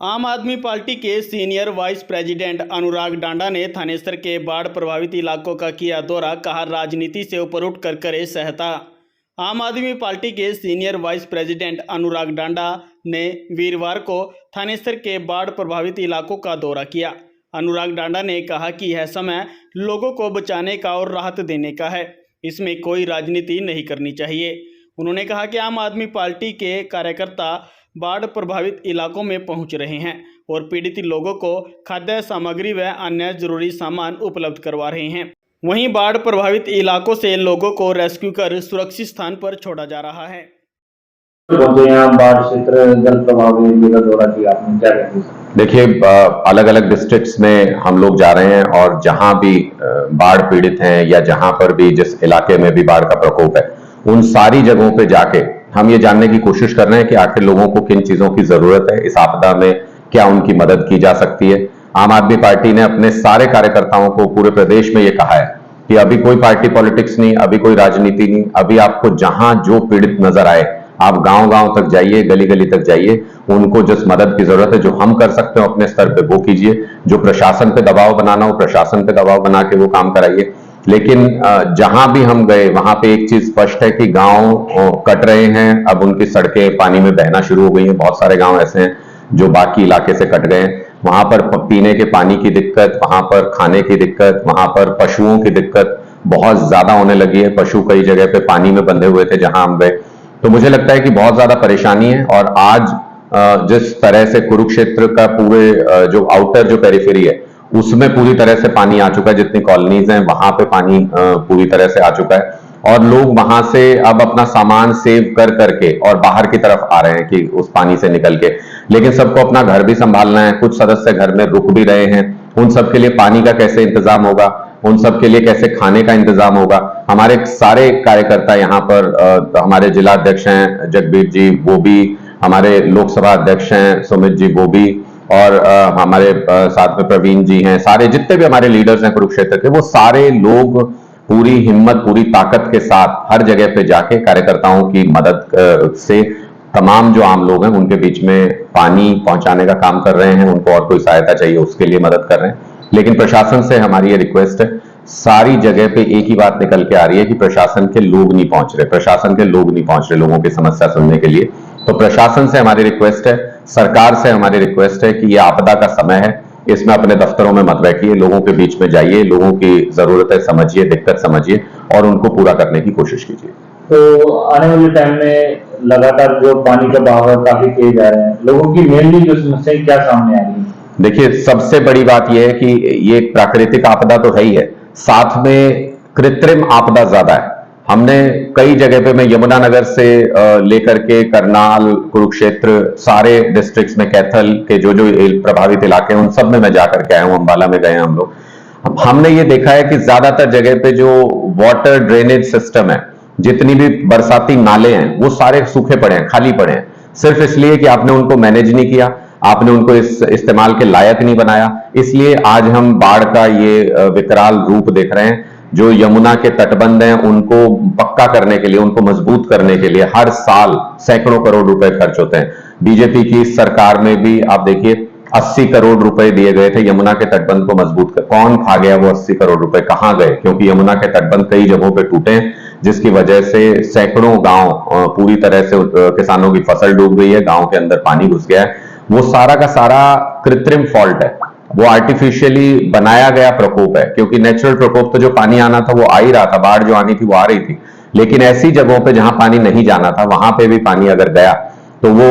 आम आदमी पार्टी के सीनियर वाइस प्रेसिडेंट अनुराग डांडा ने थानेसर के बाढ़ प्रभावित इलाकों का किया दौरा, कहा राजनीति से ऊपर उठकर करे सहायता। आम आदमी पार्टी के सीनियर वाइस प्रेसिडेंट अनुराग डांडा ने वीरवार को थानेसर के बाढ़ प्रभावित इलाकों का दौरा किया। अनुराग डांडा ने कहा कि यह समय लोगों को बचाने का और राहत देने का है, इसमें कोई राजनीति नहीं करनी चाहिए। उन्होंने कहा कि आम आदमी पार्टी के कार्यकर्ता बाढ़ प्रभावित इलाकों में पहुंच रहे हैं और पीड़ित लोगों को खाद्य सामग्री व अन्य जरूरी सामान उपलब्ध करवा रहे हैं। वहीं बाढ़ प्रभावित इलाकों से लोगों को रेस्क्यू कर सुरक्षित स्थान पर छोड़ा जा रहा है। बाढ़ क्षेत्र जल प्रभावित का दौरा किया आपने, क्या कहेंगे? देखिए, अलग अलग डिस्ट्रिक्ट्स में हम लोग जा रहे हैं और जहां भी बाढ़ पीड़ित हैं या जहां पर भी जिस इलाके में भी बाढ़ का प्रकोप है, उन सारी जगहों पे जाके हम ये जानने की कोशिश कर रहे हैं कि आखिर लोगों को किन चीजों की जरूरत है, इस आपदा में क्या उनकी मदद की जा सकती है। आम आदमी पार्टी ने अपने सारे कार्यकर्ताओं को पूरे प्रदेश में ये कहा है कि अभी कोई पार्टी पॉलिटिक्स नहीं, अभी कोई राजनीति नहीं, अभी आपको जहां जो पीड़ित नजर आए आप गांव-गांव तक जाइए, गली-गली तक जाइए, उनको जिस मदद की जरूरत है, जो हम कर सकते हो अपने स्तर पे वो कीजिए। जो प्रशासन पे दबाव बनाना हो प्रशासन पे दबाव बना के वो काम कराइए। लेकिन जहां भी हम गए वहां पे एक चीज स्पष्ट है कि गांव कट रहे हैं, अब उनकी सड़कें पानी में बहना शुरू हो गई हैं। बहुत सारे गांव ऐसे हैं जो बाकी इलाके से कट गए हैं। वहां पर पीने के पानी की दिक्कत, वहां पर खाने की दिक्कत, वहां पर पशुओं की दिक्कत बहुत ज्यादा होने लगी है। पशु कई जगह पे पानी में बंधे हुए थे जहां हम गए। तो मुझे लगता है कि बहुत ज्यादा परेशानी है और आज जिस तरह से कुरुक्षेत्र का पूरे जो आउटर जो पेरिफेरी है उसमें पूरी तरह से पानी आ चुका है, जितनी कॉलोनीज हैं वहां पे पानी पूरी तरह से आ चुका है और लोग वहां से अब अपना सामान सेव कर करके और बाहर की तरफ आ रहे हैं कि उस पानी से निकल के। लेकिन सबको अपना घर भी संभालना है, कुछ सदस्य घर में रुक भी रहे हैं, उन सबके लिए पानी का कैसे इंतजाम होगा, उन सबके लिए कैसे खाने का इंतजाम होगा। हमारे सारे कार्यकर्ता यहाँ पर हमारे जिला अध्यक्ष हैं जगबीर जी, वो भी, हमारे लोकसभा अध्यक्ष हैं सुमित जी, वो भी, और हमारे साथ में प्रवीण जी हैं, सारे जितने भी हमारे लीडर्स हैं कुरुक्षेत्र के, वो सारे लोग पूरी हिम्मत पूरी ताकत के साथ हर जगह पे जाके कार्यकर्ताओं की मदद से तमाम जो आम लोग हैं उनके बीच में पानी पहुंचाने का काम कर रहे हैं। उनको और कोई सहायता चाहिए उसके लिए मदद कर रहे हैं। लेकिन प्रशासन से हमारी ये रिक्वेस्ट है, सारी जगह पे एक ही बात निकल के आ रही है कि प्रशासन के लोग नहीं पहुंच रहे, प्रशासन के लोग नहीं पहुंच रहे लोगों की समस्या सुनने के लिए। तो प्रशासन से हमारी रिक्वेस्ट है, सरकार से हमारी रिक्वेस्ट है कि ये आपदा का समय है, इसमें अपने दफ्तरों में मत बैठिए, लोगों के बीच में जाइए, लोगों की जरूरतें समझिए, दिक्कत समझिए और उनको पूरा करने की कोशिश कीजिए। तो आने वाले टाइम में लगातार जो पानी का बहाव काफी तेज आ रहे हैं, लोगों की मेनली जो समस्या क्या सामने आ रही है? देखिए, सबसे बड़ी बात यह है कि ये प्राकृतिक आपदा तो है ही है, साथ में कृत्रिम आपदा ज्यादा है। हमने कई जगह पे, मैं यमुनानगर से लेकर के करनाल, कुरुक्षेत्र, सारे डिस्ट्रिक्ट्स में, कैथल के जो जो प्रभावित इलाके हैं उन सब में मैं जाकर के आया हूं। अंबाला में गए हैं हम लोग। हमने ये देखा है कि ज्यादातर जगह पे जो वाटर ड्रेनेज सिस्टम है, जितनी भी बरसाती नाले हैं वो सारे सूखे पड़े हैं, खाली पड़े हैं, सिर्फ इसलिए कि आपने उनको मैनेज नहीं किया, आपने उनको इस इस्तेमाल के लायक नहीं बनाया। इसलिए आज हम बाढ़ का ये विकराल रूप देख रहे हैं। जो यमुना के तटबंध हैं उनको पक्का करने के लिए, उनको मजबूत करने के लिए हर साल सैकड़ों करोड़ रुपए खर्च होते हैं। बीजेपी की सरकार में भी आप देखिए 80 करोड़ रुपए दिए गए थे यमुना के तटबंध को मजबूत कर। कौन खा गया वो 80 करोड़ रुपए, कहां गए? क्योंकि यमुना के तटबंध कई जगहों पे टूटे हैं, जिसकी वजह से सैकड़ों गांव पूरी तरह से किसानों की फसल डूब गई है, गांव के अंदर पानी घुस गया है। वो सारा का सारा कृत्रिम फॉल्ट है, वो आर्टिफिशियली बनाया गया प्रकोप है। क्योंकि नेचुरल प्रकोप तो जो पानी आना था वो आ ही रहा था, बाढ़ जो आनी थी वो आ रही थी, लेकिन ऐसी जगहों पे जहां पानी नहीं जाना था वहां पे भी पानी अगर गया तो वो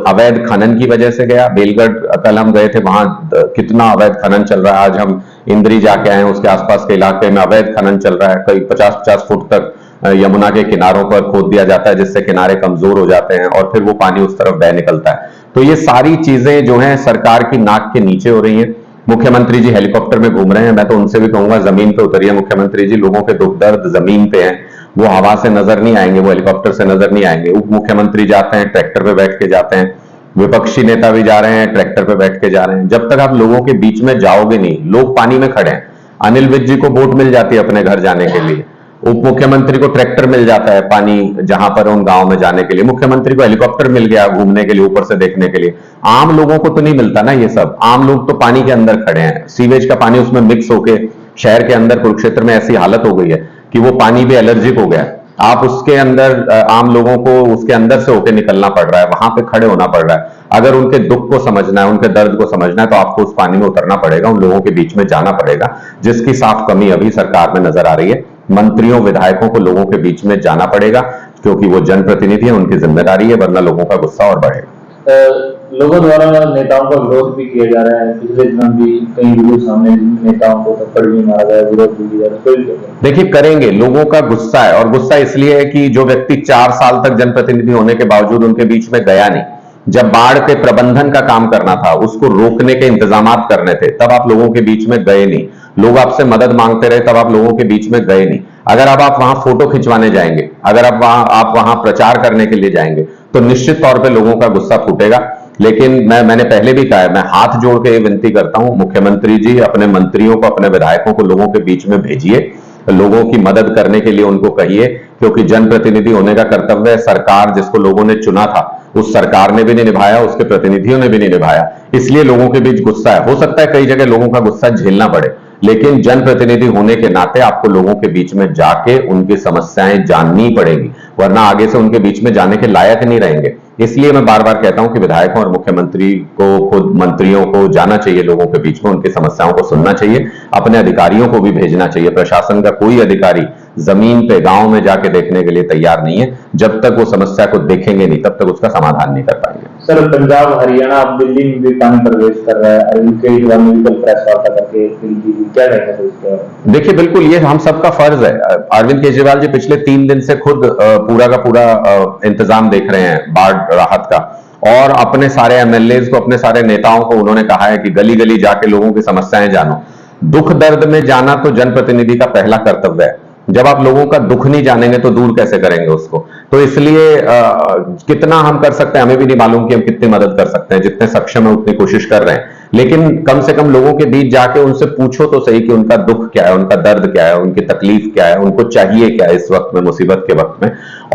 अवैध खनन की वजह से गया। बेलगढ़ कल हम गए थे, वहां कितना अवैध खनन चल रहा है। आज हम इंद्री जाके आए, उसके आसपास के इलाके में अवैध खनन चल रहा है, कई 50-50 फुट तक यमुना के किनारों पर खोद दिया जाता है, जिससे किनारे कमजोर हो जाते हैं और फिर वो पानी उस तरफ बह निकलता है। तो ये सारी चीजें जो हैं सरकार की नाक के नीचे हो रही हैं। मुख्यमंत्री जी हेलीकॉप्टर में घूम रहे हैं, मैं तो उनसे भी कहूंगा जमीन पे उतरिए मुख्यमंत्री जी, लोगों के दुख दर्द जमीन पे हैं, वो हवा से नजर नहीं आएंगे, वो हेलीकॉप्टर से नजर नहीं आएंगे। उप मुख्यमंत्री जाते हैं, ट्रैक्टर पे बैठ के जाते हैं, विपक्षी नेता भी जा रहे हैं, ट्रैक्टर पे बैठ के जा रहे हैं। जब तक आप लोगों के बीच में जाओगे नहीं, लोग पानी में खड़े हैं। अनिल विज जी को वोट मिल जाती है अपने घर जाने के लिए, उप मुख्यमंत्री को ट्रैक्टर मिल जाता है पानी जहां पर उन गांव में जाने के लिए, मुख्यमंत्री को हेलीकॉप्टर मिल गया घूमने के लिए, ऊपर से देखने के लिए। आम लोगों को तो नहीं मिलता ना ये सब। आम लोग तो पानी के अंदर खड़े हैं, सीवेज का पानी उसमें मिक्स होके शहर के अंदर कुरुक्षेत्र में ऐसी हालत हो गई है कि वो पानी भी एलर्जिक हो गया है। आप उसके अंदर आम लोगों को उसके अंदर से होकर निकलना पड़ रहा है, वहां पे खड़े होना पड़ रहा है। अगर उनके दुख को समझना है, उनके दर्द को समझना है, तो आपको उस पानी में उतरना पड़ेगा, उन लोगों के बीच में जाना पड़ेगा, जिसकी साफ कमी अभी सरकार में नजर आ रही है। मंत्रियों विधायकों को लोगों के बीच में जाना पड़ेगा, क्योंकि वो जनप्रतिनिधि है, उनकी जिम्मेदारी है, वरना लोगों का गुस्सा और बढ़ेगा। लोगों द्वारा नेताओं का विरोध भी किया जा रहा है। पिछले दिनों भी कई वीडियो सामने नेताओं को थप्पड़ भी मारा गया, विरोध भी किया जा रहा है। देखिए, करेंगे, लोगों का गुस्सा है, और गुस्सा इसलिए है कि जो व्यक्ति 4 साल तक जनप्रतिनिधि होने के बावजूद उनके बीच में गया नहीं, जब बाढ़ के प्रबंधन का काम करना था, उसको रोकने के इंतजाम करने थे, तब आप लोगों के बीच में गए नहीं। लोग आपसे मदद मांगते रहे, तब आप लोगों के बीच में गए नहीं। अगर अब आप वहां फोटो खिंचवाने जाएंगे, अगर आप वहां प्रचार करने के लिए जाएंगे, तो निश्चित तौर पे लोगों का गुस्सा फूटेगा। लेकिन मैंने पहले भी कहा है, मैं हाथ जोड़ के विनती करता हूं, मुख्यमंत्री जी अपने मंत्रियों को, अपने विधायकों को लोगों के बीच में भेजिए, लोगों की मदद करने के लिए उनको कहिए, क्योंकि जनप्रतिनिधि होने का कर्तव्य है। सरकार जिसको लोगों ने चुना था, उस सरकार ने भी नहीं निभाया, उसके प्रतिनिधियों ने भी नहीं निभाया, इसलिए लोगों के बीच गुस्सा है। हो सकता है कई जगह लोगों का गुस्सा झेलना पड़े, लेकिन जनप्रतिनिधि होने के नाते आपको लोगों के बीच में जाके उनकी समस्याएं जाननी पड़ेगी, वरना आगे से उनके बीच में जाने के लायक नहीं रहेंगे। इसलिए मैं बार बार कहता हूं कि विधायकों और मुख्यमंत्री को, खुद मंत्रियों को जाना चाहिए लोगों के बीच में, उनकी समस्याओं को सुनना चाहिए, अपने अधिकारियों को भी भेजना चाहिए। प्रशासन का कोई अधिकारी जमीन पे, गांव में जाके देखने के लिए तैयार नहीं है। जब तक वो समस्या को देखेंगे नहीं, तब तक उसका समाधान नहीं कर पाएंगे। सर, पंजाब, हरियाणा, अब दिल्ली में भी पानी प्रवेश कर रहा है, केजरीवाल ने भी कल प्रेस वार्ता करके क्या कहेंगे? देखिए, बिल्कुल ये हम सबका फर्ज है। अरविंद केजरीवाल जी पिछले 3 दिन से खुद पूरा का पूरा इंतजाम देख रहे हैं बाढ़ राहत का, और अपने सारे एमएलएज को, अपने सारे नेताओं को उन्होंने कहा है कि गली गली जाके लोगों की समस्याएं जानो। दुख दर्द में जाना तो जनप्रतिनिधि का पहला कर्तव्य है। जब आप लोगों का दुख नहीं जानेंगे तो दूर कैसे करेंगे उसको? तो इसलिए कितना हम कर सकते हैं हमें भी नहीं मालूम कि हम कितनी मदद कर सकते हैं। जितने सक्षम है उतनी कोशिश कर रहे हैं, लेकिन कम से कम लोगों के बीच जाके उनसे पूछो तो सही कि उनका दुख क्या है, उनका दर्द क्या है, उनकी तकलीफ क्या है, उनको चाहिए क्या है इस वक्त में, मुसीबत के वक्त में।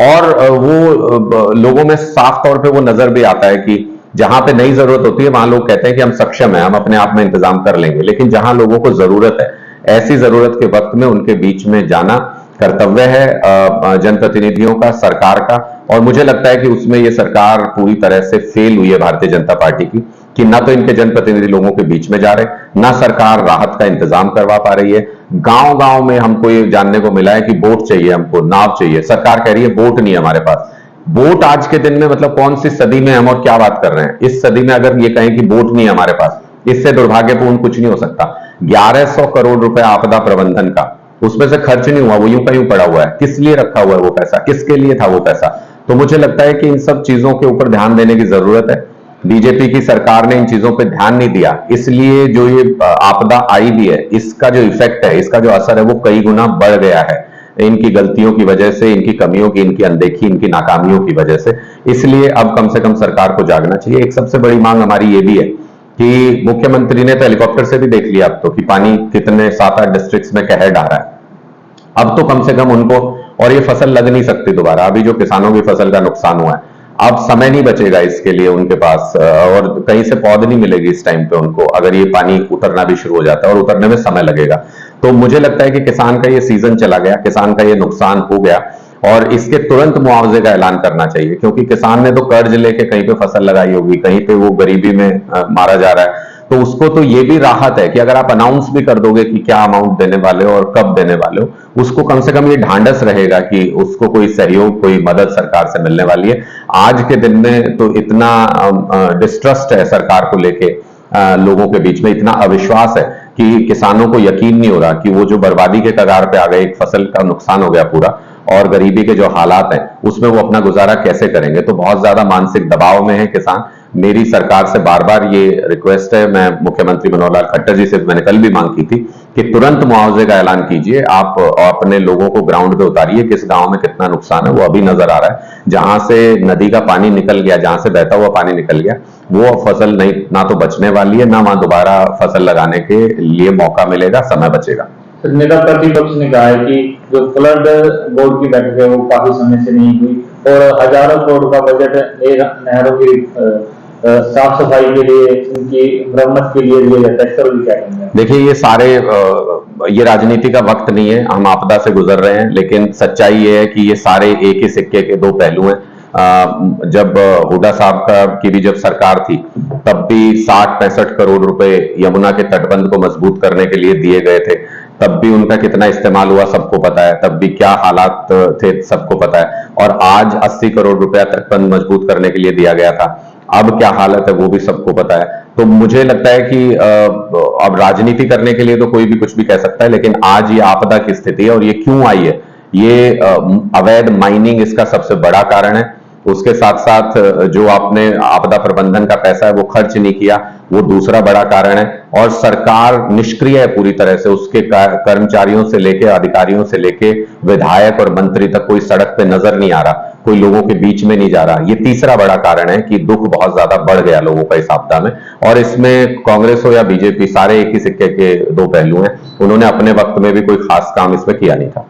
और वो लोगों में साफ तौर पर वो नजर भी आता है कि जहां पे नई जरूरत होती है वहां लोग कहते हैं कि हम सक्षम हैं, हम अपने आप में इंतजाम कर लेंगे। लेकिन जहां लोगों को जरूरत है, ऐसी जरूरत के वक्त में उनके बीच में जाना कर्तव्य है जनप्रतिनिधियों का, सरकार का। और मुझे लगता है कि उसमें ये सरकार पूरी तरह से फेल हुई है भारतीय जनता पार्टी की, कि ना तो इनके जनप्रतिनिधि लोगों के बीच में जा रहे, ना सरकार राहत का इंतजाम करवा पा रही है। गांव गांव में हमको ये जानने को मिला है कि बोट चाहिए, हमको नाव चाहिए। सरकार कह रही है बोट नहीं है हमारे पास। बोट आज के दिन में, मतलब कौन सी सदी में हम और क्या बात कर रहे हैं? इस सदी में अगर ये कहें कि बोट नहीं है हमारे पास, इससे दुर्भाग्यपूर्ण कुछ नहीं हो सकता। 1100 करोड़ रुपए आपदा प्रबंधन का, उसमें से खर्च नहीं हुआ, वो यूं का यूं पड़ा हुआ है। किस लिए रखा हुआ है वो पैसा? किसके लिए था वो पैसा? तो मुझे लगता है कि इन सब चीजों के ऊपर ध्यान देने की जरूरत है। बीजेपी की सरकार ने इन चीजों पे ध्यान नहीं दिया, इसलिए जो ये आपदा आई भी है, इसका जो इफेक्ट है, इसका जो असर है, वो कई गुना बढ़ गया है इनकी गलतियों की वजह से, इनकी कमियों की, इनकी अनदेखी, इनकी नाकामियों की वजह से। इसलिए अब कम से कम सरकार को जागना चाहिए। एक सबसे बड़ी मांग हमारी ये भी है कि मुख्यमंत्री ने तो हेलीकॉप्टर से भी देख लिया अब तो, कि पानी कितने 7-8 डिस्ट्रिक्ट्स में कहर ढा रहा है। अब तो कम से कम उनको, और ये फसल लग नहीं सकती दोबारा, अभी जो किसानों की फसल का नुकसान हुआ है, अब समय नहीं बचेगा इसके लिए उनके पास, और कहीं से पौध नहीं मिलेगी इस टाइम पे उनको, अगर ये पानी उतरना भी शुरू हो जाता है, और उतरने में समय लगेगा। तो मुझे लगता है कि किसान का ये सीजन चला गया, किसान का ये नुकसान हो गया, और इसके तुरंत मुआवजे का ऐलान करना चाहिए। क्योंकि किसान ने तो कर्ज लेके कहीं पे फसल लगाई होगी, कहीं पे वो गरीबी में मारा जा रहा है, तो उसको तो ये भी राहत है कि अगर आप अनाउंस भी कर दोगे कि क्या अमाउंट देने वाले हो और कब देने वाले हो, उसको कम से कम ये ढांढस रहेगा कि उसको कोई सहयोग, कोई मदद सरकार से मिलने वाली है। आज के दिन में तो इतना डिस्ट्रस्ट है सरकार को लेके, लोगों के बीच में इतना अविश्वास है कि किसानों को यकीन नहीं हो रहा कि वो जो बर्बादी के कगार पे आ गए, एक फसल का नुकसान हो गया पूरा, और गरीबी के जो हालात हैं उसमें वो अपना गुजारा कैसे करेंगे। तो बहुत ज्यादा मानसिक दबाव में है किसान। मेरी सरकार से बार बार ये रिक्वेस्ट है, मैं मुख्यमंत्री मनोहर लाल खट्टर जी से मैंने कल भी मांग की थी कि तुरंत मुआवजे का ऐलान कीजिए, आप अपने लोगों को ग्राउंड पे उतारिए, किस गांव में कितना नुकसान है वो अभी नजर आ रहा है। जहां से नदी का पानी निकल गया, जहां से बहता हुआ पानी निकल गया, वो फसल नहीं, ना तो बचने वाली है, ना वहां दोबारा फसल लगाने के लिए मौका मिलेगा, समय बचेगा। सर, नेता प्रतिपक्ष ने कहा है कि जो फ्लड बोर्ड की बैठक है वो काफी समय से नहीं हुई और हजारों करोड़ का बजट नहरों की साफ सफाई के लिए, इनकी मरम्मत के लिए दिया जाता है। इस पर भी क्या कहेंगे? देखिए, ये राजनीति का वक्त नहीं है, हम आपदा से गुजर रहे हैं, लेकिन सच्चाई ये है कि ये सारे एक ही सिक्के के दो पहलू हैं। जब हुड्डा साहब की भी जब सरकार थी, तब भी 60-65 करोड़ रुपए यमुना के तटबंध को मजबूत करने के लिए दिए गए थे। तब भी उनका कितना इस्तेमाल हुआ सबको पता है, तब भी क्या हालात थे सबको पता है। और आज 80 करोड़ रुपया तटबंध मजबूत करने के लिए दिया गया था, अब क्या हालत है वो भी सबको पता है। तो मुझे लगता है कि अब राजनीति करने के लिए तो कोई भी कुछ भी कह सकता है, लेकिन आज ये आपदा की स्थिति है और ये क्यों आई है, ये अवैध माइनिंग इसका सबसे बड़ा कारण है। उसके साथ साथ जो आपने आपदा प्रबंधन का पैसा है वो खर्च नहीं किया, वो दूसरा बड़ा कारण है। और सरकार निष्क्रिय है पूरी तरह से, उसके कर्मचारियों से लेके, अधिकारियों से लेके विधायक और मंत्री तक कोई सड़क पे नजर नहीं आ रहा, कोई लोगों के बीच में नहीं जा रहा। ये तीसरा बड़ा कारण है कि दुख बहुत ज्यादा बढ़ गया लोगों का इस आपदा में। और इसमें कांग्रेस हो या बीजेपी, सारे एक ही सिक्के के दो पहलू हैं। उन्होंने अपने वक्त में भी कोई खास काम इसमें किया नहीं था।